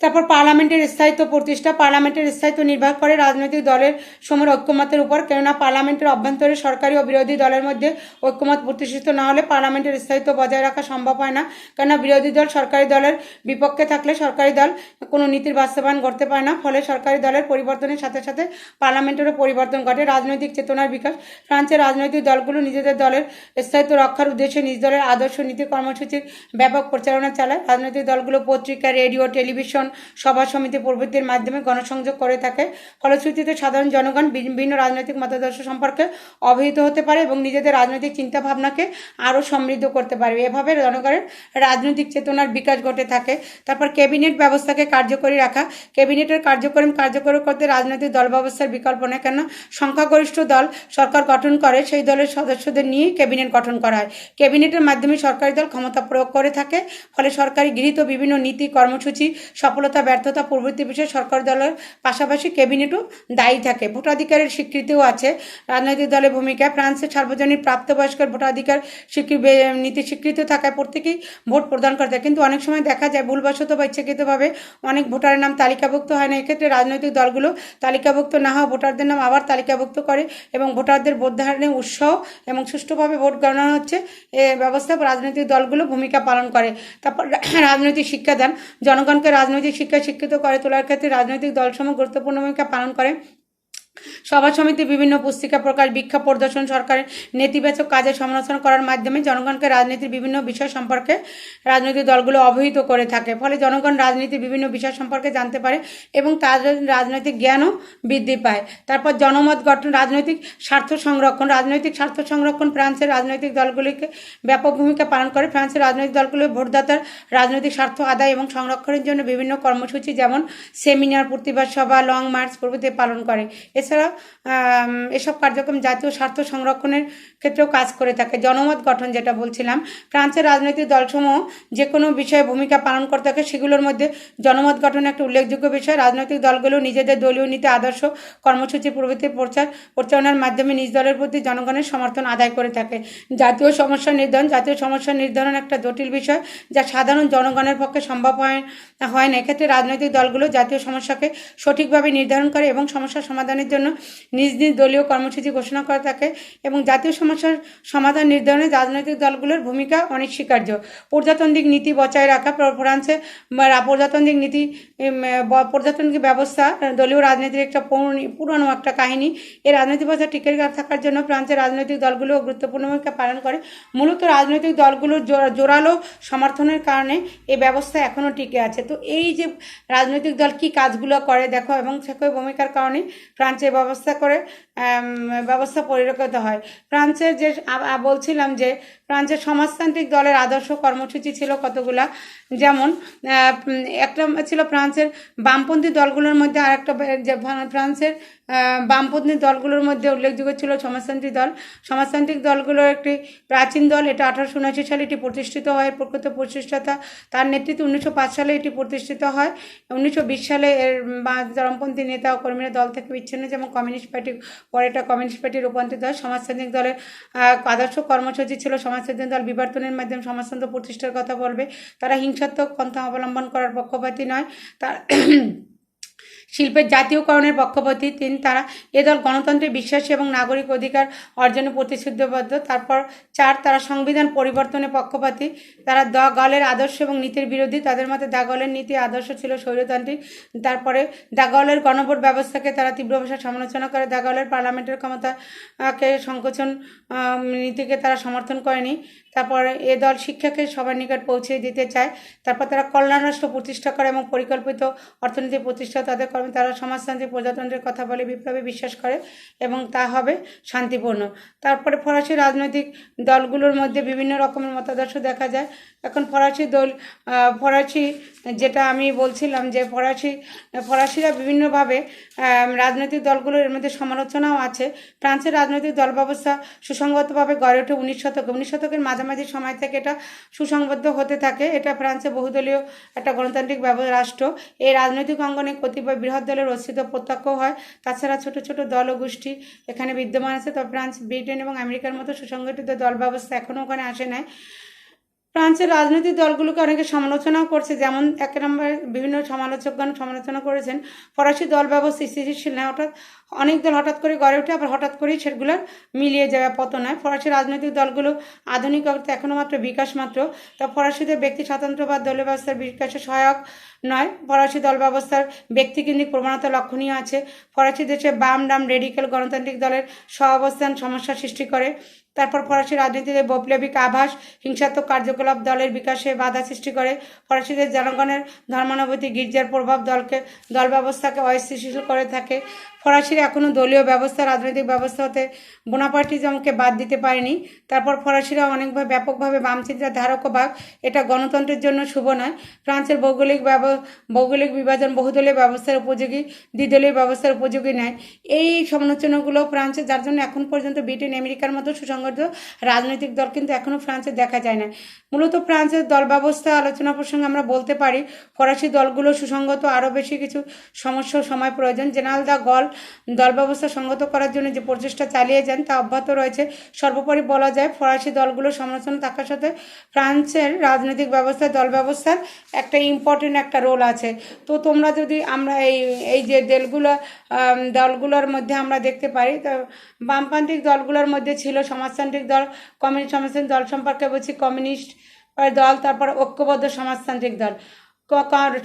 তারপর পার্লামেন্টের স্থায়িত্ব প্রতিষ্ঠা। পার্লামেন্টের স্থায়িত্ব নির্ভর করে রাজনৈতিক দলের সমূহের ঐক্যমতের উপর, কেননা পার্লামেন্টের অভ্যন্তরে সরকারি ও বিরোধী দলের মধ্যে ঐক্যমত প্রতিষ্ঠিত না হলে পার্লামেন্টের স্থায়িত্ব বজায় রাখা সম্ভব হয় না। কেননা বিরোধী দল সরকারি দলের বিপক্ষে থাকলে সরকারি দল কোনো নীতির বাস্তবায়ন করতে পারে না, ফলে সরকারি দলের পরিবর্তনের সাথে সাথে পার্লামেন্টেরও পরিবর্তন ঘটে। রাজনৈতিক চেতনার বিকাশ। ফ্রান্সের রাজনৈতিক দলগুলো নিজেদের দলের স্থায়িত্ব রক্ষার উদ্দেশ্যে নিজ দলের আদর্শ, নীতি, কর্মসূচির ব্যাপক প্রচারণা চালায়। রাজনৈতিক দলগুলো পত্রিকা, রেডিও, টেলিভিশন, সভা সমিতি প্রভৃতির মাধ্যমে গণসংযোগ করে থাকে। ফলশ্রুতিতে সাধারণ জনগণ বিভিন্ন রাজনৈতিক মতাদর্শ সম্পর্কে অবহিত হতে পারে এবং নিজেদের রাজনৈতিক চিন্তাভাবনাকে আরও সমৃদ্ধ করতে পারে। এভাবে জনগণের রাজনৈতিক চেতনার বিকাশ ঘটে থাকে। তারপর ক্যাবিনেট ব্যবস্থাকে কার্যকরী রাখা। ক্যাবিনেটের কার্যক্রম কার্যকর করতে রাজনৈতিক দল ব্যবস্থার বিকল্প নেই, কেন সংখ্যাগরিষ্ঠ দল সরকার গঠন করে, সেই দলের সদস্যদের নিয়েই ক্যাবিনেট গঠন করা হয়। ক্যাবিনেটের মাধ্যমে সরকারি দল ক্ষমতা প্রয়োগ করে থাকে, ফলে সরকারি গৃহীত বিভিন্ন নীতি, কর্মসূচি সফলতা ব্যর্থতা প্রভৃতি বিষয়ে সরকার দলের পাশাপাশি ক্যাবিনেটও দায়ী থাকে। ভোটাধিকারের স্বীকৃতিও আছে রাজনৈতিক দলের ভূমিকা। ফ্রান্সের সার্বজনীন প্রাপ্তবয়স্কের ভোটাধিকার নীতি স্বীকৃত থাকায় প্রত্যেকেই ভোট প্রদান করতে হয়, কিন্তু অনেক সময় দেখা যায় ভুলবশত বা ইচ্ছাকৃতভাবে অনেক ভোটারের নাম তালিকাভুক্ত হয় না। এক্ষেত্রে রাজনৈতিক দলগুলো তালিকাভুক্ত না হওয়া ভোটারদের নাম আবার তালিকাভুক্ত করে এবং ভোটারদের ভোট ধারণে উৎসাহ এবং সুষ্ঠুভাবে ভোট গণনা হচ্ছে এ ব্যবস্থা রাজনৈতিক দলগুলো ভূমিকা পালন করে। তারপর রাজনৈতিক শিক্ষাদান। জনগণকে রাজনৈতিক শিক্ষিত করে তোলার ক্ষেত্রে রাজনৈতিক দলসমূহ গুরুত্বপূর্ণ ভূমিকা পালন করে। সভা সমিতি, বিভিন্ন পুস্তিকা প্রকাশ, বিক্ষোভ প্রদর্শন, সরকারের নেতিবাচক কাজের সমালোচনা করার মাধ্যমে জনগণকে রাজনীতির বিভিন্ন বিষয় সম্পর্কে রাজনৈতিক দলগুলো অবহিত করে থাকে। ফলে জনগণ রাজনীতির বিভিন্ন বিষয় সম্পর্কে জানতে পারে এবং তাদের রাজনৈতিক জ্ঞানও বৃদ্ধি পায়। তারপর জনমত গঠন, রাজনৈতিক স্বার্থ সংরক্ষণ। রাজনৈতিক স্বার্থ সংরক্ষণ ফ্রান্সের রাজনৈতিক দলগুলিকে ব্যাপক ভূমিকা পালন করে। ফ্রান্সের রাজনৈতিক দলগুলো ভোটদাতার রাজনৈতিক স্বার্থ আদায় এবং সংরক্ষণের জন্য বিভিন্ন কর্মসূচি যেমন সেমিনার, প্রতিবাদ সভা, লং মার্চ প্রভৃতি পালন করে। এছাড়া এসব কার্যক্রম জাতীয় স্বার্থ সংরক্ষণের ক্ষেত্রেও কাজ করে থাকে। জনমত গঠন যেটা বলছিলাম, ফ্রান্সের রাজনৈতিক দলসমূহ যে কোনো বিষয়ে ভূমিকা পালন করে থাকে, সেগুলোর মধ্যে জনমত গঠন একটা উল্লেখযোগ্য বিষয়। রাজনৈতিক দলগুলো নিজেদের দলীয় নীতি, আদর্শ, কর্মসূচি প্রভৃতি প্রচারণার মাধ্যমে নিজ দলের প্রতি জনগণের সমর্থন আদায় করে থাকে। জাতীয় সমস্যা নির্ধারণ একটা জটিল বিষয়, যা সাধারণ জনগণের পক্ষে সম্ভব হয় না। এক্ষেত্রে রাজনৈতিক দলগুলো জাতীয় সমস্যাকে সঠিকভাবে নির্ধারণ করে এবং সমস্যার সমাধানের জন্য নিজ নিজ দলীয় কর্মসূচি ঘোষণা করে থাকে, এবং জাতীয় সমস্যার সমাধান নির্ধারণে রাজনৈতিক দলগুলোর ভূমিকা অনস্বীকার্য। প্রজাতান্ত্রিক নীতি বজায় রাখা, ফ্রান্সে প্রজাতান্ত্রিক ব্যবস্থা দলীয় রাজনীতির একটা পুরনো একটা কাহিনী। এই রাজনৈতিক ব্যবস্থা টিকে থাকার জন্য ফ্রান্সের রাজনৈতিক দলগুলো গুরুত্বপূর্ণ ভূমিকা পালন করে। মূলত রাজনৈতিক দলগুলোর জোরালো সমর্থনের কারণে এই ব্যবস্থা এখনও টিকে আছে। তো এই যে রাজনৈতিক দল কি কাজগুলো করে দেখো, এবং সেই ভূমিকার কারণে ফ্রান্সের ব্যবস্থা পরিলক্ষিত হয়। ফ্রান্সের যে বলছিলাম যে ফ্রান্সের সমাজতান্ত্রিক দলের আদর্শ কর্মসূচি ছিল কতগুলা, যেমন একটা ছিল ফ্রান্সের বামপন্থী দলগুলোর মধ্যে, আর একটা ফ্রান্সের বামপন্থী দলগুলোর মধ্যে উল্লেখযোগ্য ছিল সমাজতান্ত্রিক দলগুলোর একটি প্রাচীন দল। এটা 1879 সালে এটি প্রতিষ্ঠিত হয়। প্রকৃত প্রতিষ্ঠাতা তার নেতৃত্বে 1905 সালে এটি প্রতিষ্ঠিত হয়। 1920 সালে এর চরমপন্থী নেতা ও কর্মীরা দল থেকে বিচ্ছিন্ন, যেমন কমিউনিস্ট পার্টি, পরে এটা কমিউনিস্ট পার্টি রূপান্তরিত হয়। সমাজতান্ত্রিক দলের আদর্শ কর্মসূচি ছিল সমাজতান্ত্রিক দল বিবর্তনের মাধ্যমে সমাজতন্ত্র প্রতিষ্ঠার কথা বলবে। তারা হিংসাত্মক পন্থা অবলম্বন করার পক্ষপাতী নয়, তার শিল্পের জাতীয়করণের পক্ষপাতী। তারা এ দল গণতন্ত্রে বিশ্বাসী এবং নাগরিক অধিকার অর্জনে প্রতিশ্রুতিবদ্ধ। তারপর 4, তারা সংবিধান পরিবর্তনের পক্ষপাতী। তারা দ্য গলের আদর্শ এবং নীতির বিরোধী। তাদের মতে দ্য গলের নীতি আদর্শ ছিল স্বৈরতান্ত্রিক। তারপরে দ্য গলের গণভোট ব্যবস্থাকে তারা তীব্র ভাষায় সমালোচনা করে। দ্য গলের পার্লামেন্টের ক্ষমতাকে সংকোচন নীতিকে তারা সমর্থন করেনি। তারপরে এ দল শিক্ষাকে সবার নিকট পৌঁছে দিতে চায়। তারপর তারা কল্যাণ রাষ্ট্র প্রতিষ্ঠা করে এবং পরিকল্পিত অর্থনীতি প্রতিষ্ঠা তাদের কর্মে। তারা সমাজতান্ত্রিক প্রজাতন্ত্রের কথা বলে বিপ্লবে বিশ্বাস করে এবং তা হবে শান্তিপূর্ণ। তারপরে ফরাসি রাজনৈতিক দলগুলোর মধ্যে বিভিন্ন রকমের মতাদর্শ দেখা যায়। এখন ফরাসি যেটা আমি বলছিলাম যে ফরাসিরা বিভিন্নভাবে রাজনৈতিক দলগুলোর এর মধ্যে সমালোচনাও আছে। ফ্রান্সের রাজনৈতিক দল ব্যবস্থা সুসংগতভাবে গড়ে ওঠে 19 শতকের মাঝামাঝি সময় থেকে এটা সুসংবদ্ধ হতে থাকে। এটা ফ্রান্সে বহুদলীয় একটা গণতান্ত্রিক রাষ্ট্র। এই রাজনৈতিক অঙ্গনে কতিপয় বৃহৎ দলের অস্তিত্ব প্রত্যক্ষ হয়। তাছাড়া ছোট ছোট দল ও গোষ্ঠী এখানে বিদ্যমান আছে। তবে ফ্রান্স, ব্রিটেন এবং আমেরিকার মতো সুসংগঠিত দল ব্যবস্থা এখনও ওখানে আসে নাই। ফ্রান্সের রাজনৈতিক দলগুলোকে অনেকে সমালোচনাও করছে, যেমন এক নম্বরে বিভিন্ন সমালোচকগণ সমালোচনা করেছেন ফরাসি দল ব্যবস্থা স্থিতিশীল না, অনেক দল হঠাৎ করে গড়ে ওঠে, আবার হঠাৎ করেই সেগুলোর মিলিয়ে যাওয়া, পতন হয়। ফরাসি রাজনৈতিক দলগুলো আধুনিক অর্থে এখনও মাত্র বিকাশ মাত্র। তা ফরাসিদের ব্যক্তি স্বাতন্ত্র্য বা দলীয় ব্যবস্থার বিকাশে সহায়ক নয়। ফরাসি দল ব্যবস্থার ব্যক্তিকেন্দ্রিক প্রবণতা লক্ষণীয় আছে। ফরাসি দেশে বাম ডাম রেডিক্যাল গণতান্ত্রিক দলের সহাবস্থান সমস্যা সৃষ্টি করে। তারপর ফরাসি রাজনীতিতে বৈপ্লবিক আভাস, হিংসাত্মক কার্যকলাপ দলের বিকাশে বাধা সৃষ্টি করে। ফরাসিদের জনগণের ধর্মানুভূতি, গির্জার প্রভাব দল ব্যবস্থাকে অস্থিতিশীল করে থাকে। ফরাসিরা এখনও দলীয় ব্যবস্থা, রাজনৈতিক ব্যবস্থা হতে বোনাপার্টিজমকে বাদ দিতে পারেনি। তারপর ফরাসিরা অনেকভাবে ব্যাপকভাবে বামচিন্তার ধারক ও ভাগ, এটা গণতন্ত্রের জন্য শুভ নয়। ফ্রান্সের ভৌগোলিক বিভাজন বহুদলীয় ব্যবস্থার উপযোগী, দ্বিদলীয় ব্যবস্থার উপযোগী নয়। এই সমালোচনাগুলো ফ্রান্সে, যার জন্য এখন পর্যন্ত ব্রিটেন, আমেরিকার মতো সুসংগঠিত রাজনৈতিক দল কিন্তু এখনও ফ্রান্সে দেখা যায় না। মূলত ফ্রান্সের দল ব্যবস্থা আলোচনা প্রসঙ্গে আমরা বলতে পারি ফরাসি দলগুলো সুসংগত, আরও বেশি কিছু সময় প্রয়োজন। জেনারেল দ্য গল দল ব্যবস্থা সংগত করার জন্য যে প্রচেষ্টা চালিয়ে যান তা অব্যাহত রয়েছে। সর্বোপরি বলা যায় ফরাসি দলগুলোর সমালোচনা থাকার সাথে ফ্রান্সের রাজনৈতিক ব্যবস্থায় দল ব্যবস্থার একটা ইম্পর্টেন্ট একটা রোল আছে। তো তোমরা যদি আমরা এই যে দলগুলোর মধ্যে আমরা দেখতে পারি, বামতান্ত্রিক দলগুলোর মধ্যে ছিল সমাজতান্ত্রিক দল, সমাজতান্ত্রিক দল সম্পর্কে বলছি কমিউনিস্ট দল, তারপর ঐক্যবদ্ধ সমাজতান্ত্রিক দল।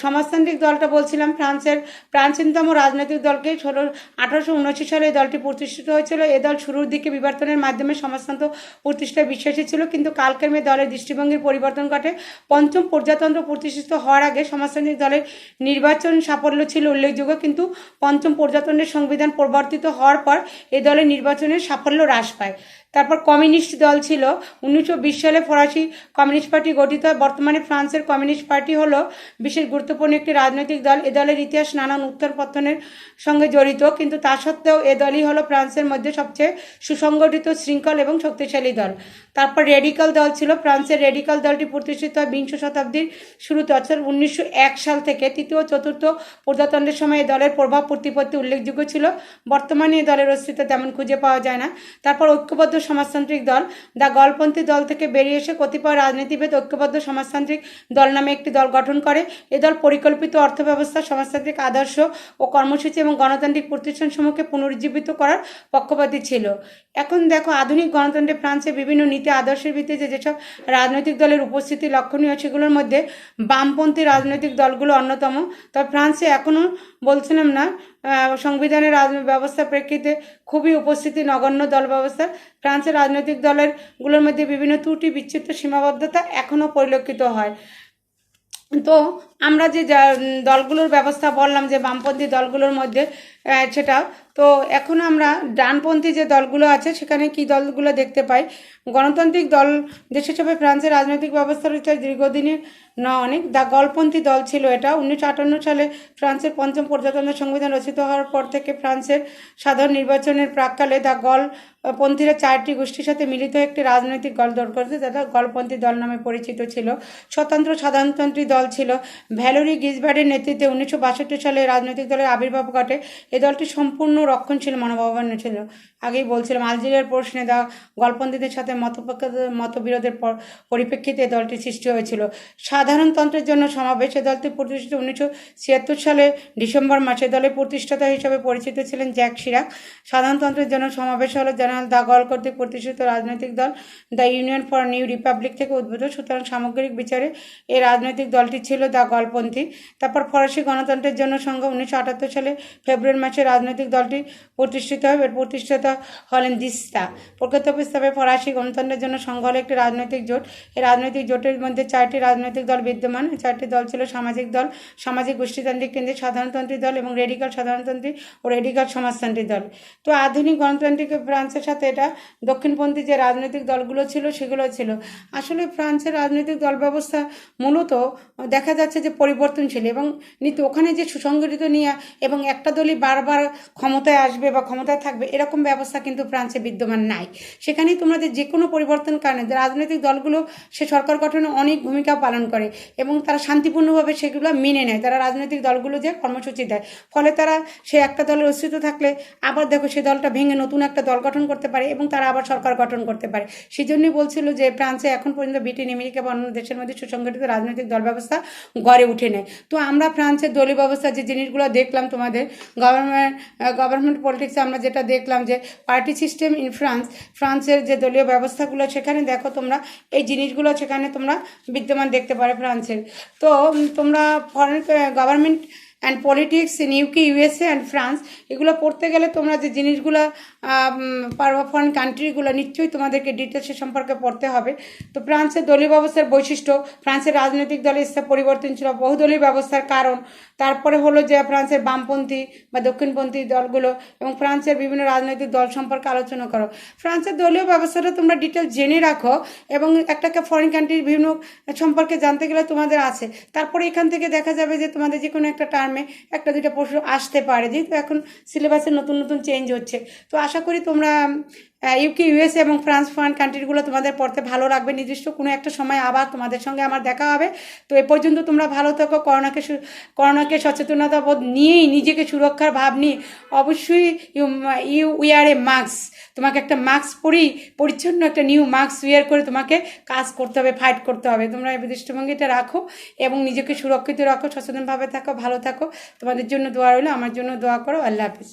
সমাজতান্ত্রিক দলটা বলছিলাম ফ্রান্সের প্রাচীনতম রাজনৈতিক দলকে 1879 সালে এই দলটি প্রতিষ্ঠিত হয়েছিল। এ দল শুরুর দিকে বিবর্তনের মাধ্যমে সমাজতন্ত্র প্রতিষ্ঠায় বিশ্বাসী ছিল, কিন্তু কালক্রমে দলের দৃষ্টিভঙ্গির পরিবর্তন ঘটে। পঞ্চম প্রজাতন্ত্র প্রতিষ্ঠিত হওয়ার আগে সমাজতান্ত্রিক দলের নির্বাচন সাফল্য ছিল উল্লেখযোগ্য, কিন্তু পঞ্চম প্রজাতন্ত্রের সংবিধান প্রবর্তিত হওয়ার পর এ দলের নির্বাচনের সাফল্য হ্রাস পায়। তারপর কমিউনিস্ট দল ছিল, 1920 সালে ফরাসি কমিউনিস্ট পার্টি গঠিত হয়। বর্তমানে ফ্রান্সের কমিউনিস্ট পার্টি হলো বিশেষ গুরুত্বপূর্ণ একটি রাজনৈতিক দল। এ দলের ইতিহাস নানান উত্থান পতনের সঙ্গে জড়িত, কিন্তু তা সত্ত্বেও এ দলই হলো ফ্রান্সের মধ্যে সবচেয়ে সুসংগঠিত, শৃঙ্খল এবং শক্তিশালী দল। তারপর রেডিকাল দল ছিল। ফ্রান্সের রেডিকাল দলটি প্রতিষ্ঠিত হয় বিংশ শতাব্দীর শুরুতে, অর্থাৎ 1901 সাল থেকে। তৃতীয় ও চতুর্থ প্রজাতন্ত্রের সময় এই দলের প্রভাব প্রতিপত্তি উল্লেখযোগ্য ছিল। বর্তমানে এই দলের অস্তিত্ব তেমন খুঁজে পাওয়া যায় না। তারপর ঐক্যবদ্ধ সমাজতান্ত্রিক দল, দ্য গলপন্থী দল থেকে বেরিয়ে এসে কতিপয় রাজনীতিবিদ ঐক্যবদ্ধ সমাজতান্ত্রিক দল নামে একটি দল গঠন করে। এ দল পরিকল্পিত অর্থব্যবস্থা, সমাজতান্ত্রিক আদর্শ ও কর্মসূচি এবং গণতান্ত্রিক প্রতিষ্ঠানসমূহকে পুনরুজ্জীবিত করার পক্ষপাতী ছিল। এখন দেখো, আধুনিক গণতন্ত্রে ফ্রান্সের বিভিন্ন নীতি আদর্শের ভিত্তিতে যেসব রাজনৈতিক দলের উপস্থিতি লক্ষণীয়, সেগুলোর মধ্যে বামপন্থী রাজনৈতিক দলগুলো অন্যতম। তবে ফ্রান্সে এখনও বলছিলাম না, সংবিধানের ব্যবস্থার প্রেক্ষিতে খুবই উপস্থিতি নগণ্য দল ব্যবস্থা। ফ্রান্সের রাজনৈতিক গুলোর মধ্যে বিভিন্ন ত্রুটি, বিচ্ছিন্ন সীমাবদ্ধতা এখনও পরিলক্ষিত হয়। তো আমরা যে দলগুলোর ব্যবস্থা বললাম যে বামপন্থী দলগুলোর মধ্যে, সেটা তো এখন আমরা ডানপন্থী যে দলগুলো আছে সেখানে কি দলগুলো দেখতে পাই। গণতান্ত্রিক দল দেশ হিসেবে ফ্রান্সের রাজনৈতিক ব্যবস্থার ইতিহাস দীর্ঘদিনের অনেক। দ্য গলপন্থী দল ছিল এটা। 1958 সালে ফ্রান্সের পঞ্চম প্রজাতন্ত্র সংবিধান রচিত হওয়ার পর থেকে ফ্রান্সের সাধারণ নির্বাচনের প্রাককালে দ্য গলপন্থীরা 4টি গোষ্ঠীর সাথে মিলিত একটি রাজনৈতিক দল গঠন করেছে, যেটা গলপন্থী দল নামে পরিচিত ছিল। স্বতন্ত্র সাধারণতন্ত্রী দল ছিল। ভ্যালেরি গিজবার্ডের নেতৃত্বে 1962 সালে রাজনৈতিক দলের আবির্ভাব ঘটে। এই দলটি সম্পূর্ণ রক্ষণশীল মনোভাবাপন্ন ছিল। আগেই বলছিলাম, আলজেরিয়ার প্রশ্নে দ্য গলপন্থীদের সাথে মতবিরোধের পরিপ্রেক্ষিতে দলটি সৃষ্টি হয়েছিল। সাধারণতন্ত্রের জন্য সমাবেশ, এ দলটি প্রতিষ্ঠিত 1976 সালে ডিসেম্বর মাসে। দলের প্রতিষ্ঠাতা হিসেবে পরিচিত ছিলেন জ্যাক শিরাক। সাধারণতন্ত্রের জন্য সমাবেশ হলো জেনারেল দ্য গল কর্তৃক প্রতিষ্ঠিত রাজনৈতিক দল, the Union for New Republic থেকে উদ্ভূত। সুতরাং সামগ্রিক বিচারে এই রাজনৈতিক দলটি ছিল দ্য গলপন্থী। তারপর ফরাসি গণতন্ত্রের জন্য সংঘ, 1978 সালে ফেব্রুয়ারি মাসে রাজনৈতিক দলটি প্রতিষ্ঠিত হয়। এর প্রতিষ্ঠাতা হলেন দিস্তা। প্রকৃতপক্ষে ফরাসি গণতন্ত্রের জন্য সংঘ হলো একটি রাজনৈতিক জোট। এই রাজনৈতিক জোটের মধ্যে 4টি রাজনৈতিক দল বিদ্যমান। 4টি দল ছিল সামাজিক দল, সামাজিক গোষ্ঠীতান্ত্রিক কেন্দ্রিক সাধারণতন্ত্রী দল এবং রেডিকাল সাধারণতন্ত্রী ও রেডিকাল সমাজতান্ত্রিক দল। তো আধুনিক গণতান্ত্রিক ফ্রান্সের সাথে এটা দক্ষিণপন্থী যে রাজনৈতিক দলগুলো ছিল সেগুলো ছিল। আসলে ফ্রান্সের রাজনৈতিক দল ব্যবস্থা মূলত দেখা যাচ্ছে যে পরিবর্তনশীল এবং ওখানে যে সুসংগঠিত নিয়ে এবং একটা দলই বারবার ক্ষমতায় আসবে বা ক্ষমতায় থাকবে এরকম ব্যবস্থা কিন্তু ফ্রান্সে বিদ্যমান নাই। সেখানেই তোমাদের যে কোনো পরিবর্তন কারণে রাজনৈতিক দলগুলো সে সরকার গঠনে অনেক ভূমিকা পালন করে এবং তারা শান্তিপূর্ণভাবে সেগুলো মেনে নেয়। তারা রাজনৈতিক দলগুলো যে কর্মসূচি দেয়, ফলে তারা সে একটা দলের অস্তিত্ব থাকলে আবার দেখো সে দলটা ভেঙে নতুন একটা দল গঠন করতে পারে এবং তারা আবার সরকার গঠন করতে পারে। সেই জন্যই বলছিল যে ফ্রান্সে এখন পর্যন্ত ব্রিটেন, আমেরিকা বা অন্য দেশের মধ্যে সুসংগঠিত রাজনৈতিক দল ব্যবস্থা গড়ে উঠে নেয়। তো আমরা ফ্রান্সের দলীয় ব্যবস্থা যে জিনিসগুলো দেখলাম, তোমাদের গভর্নমেন্ট পলিটিক্সে আমরা যেটা দেখলাম যে পার্টি সিস্টেম ইন ফ্রান্সের যে দলীয় ব্যবস্থাগুলো, সেখানে দেখো তোমরা এই জিনিসগুলো সেখানে তোমরা বিদ্যমান দেখতে পারো ফ্রান্সের। তো তোমরা foreign government and politics in UK, USA and France এগুলো পড়তে গেলে তোমরা যে জিনিসগুলো ফরেন কান্ট্রিগুলো নিশ্চয়ই তোমাদেরকে ডিটেলসে সম্পর্কে পড়তে হবে। তো ফ্রান্সের দলীয় ব্যবস্থার বৈশিষ্ট্য, ফ্রান্সের রাজনৈতিক দলের পরিবর্তন ছিল, বহুদলীয় ব্যবস্থার কারণ, তারপরে হলো যে ফ্রান্সের বামপন্থী বা দক্ষিণপন্থী দলগুলো এবং ফ্রান্সের বিভিন্ন রাজনৈতিক দল সম্পর্কে আলোচনা করো। ফ্রান্সের দলীয় ব্যবস্থাটা তোমরা ডিটেলস জেনে রাখো এবং একটাকে ফরেন কান্ট্রির বিভিন্ন সম্পর্কে জানতে গেলে তোমাদের আছে। তারপরে এখান থেকে দেখা যাবে যে তোমাদের যে কোনো একটা টার্মে একটা দুইটা প্রশ্ন আসতে পারে, যেহেতু এখন সিলেবাসে নতুন নতুন চেঞ্জ হচ্ছে। তো আশা করি তোমরা ইউকে, ইউএসএ এবং ফ্রান্স ফরেন কান্ট্রিগুলো তোমাদের পড়তে ভালো লাগবে। নির্দিষ্ট কোনো একটা সময় আবার তোমাদের সঙ্গে আমার দেখা হবে। তো এ পর্যন্ত তোমরা ভালো থাকো। করোনাকে সচেতনতা বোধ নিয়েই, নিজেকে সুরক্ষার ভাব নিয়ে অবশ্যই ইউ উইয়ার এ মাস্ক, তোমাকে একটা মাস্ক পরেই পরিচ্ছন্ন একটা নিউ মাস্ক উইয়ার করে তোমাকে কাজ করতে হবে, ফাইট করতে হবে। তোমরা এই দৃষ্টিভঙ্গিটা রাখো এবং নিজেকে সুরক্ষিত রাখো, সচেতনভাবে থাকো, ভালো থাকো। তোমাদের জন্য দোয়া রইলো, আমার জন্য দোয়া করো। আল্লাহ হাফিজ।